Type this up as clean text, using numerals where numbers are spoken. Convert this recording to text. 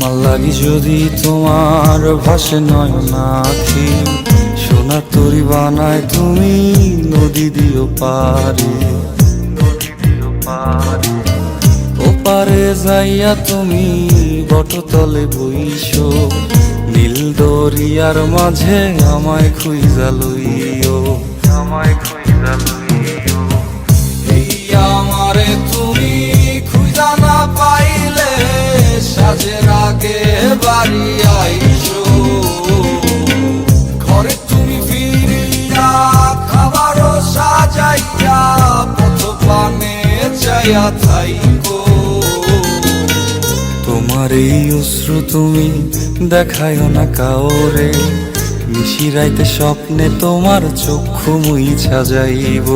আমার লাগি যদি তোমার ভাসে নয়ন আখি, সোনার তরি বানায় তুমি নদী দিও পারে। ওপারে যাইয়া তুমি বটতলে বইসো, নীল দরিয়ার মাঝে আমায় খুঁজা লইও, আমায় খুঁজা লইও। এই আমারে তুমি খুঁজা না পাইলে সাজের আগে বাড়ি আইসো, ঘরে তুমি ফিরিয়া খাবারও সাজাইয়া পথ পানে চাইয়া থাইকো। তোমার এই অশ্রু তুমি দেখায়ও না কাউরে, নিশিরাইতে স্বপ্নে তোমার চক্ষু মুইছা যাইব।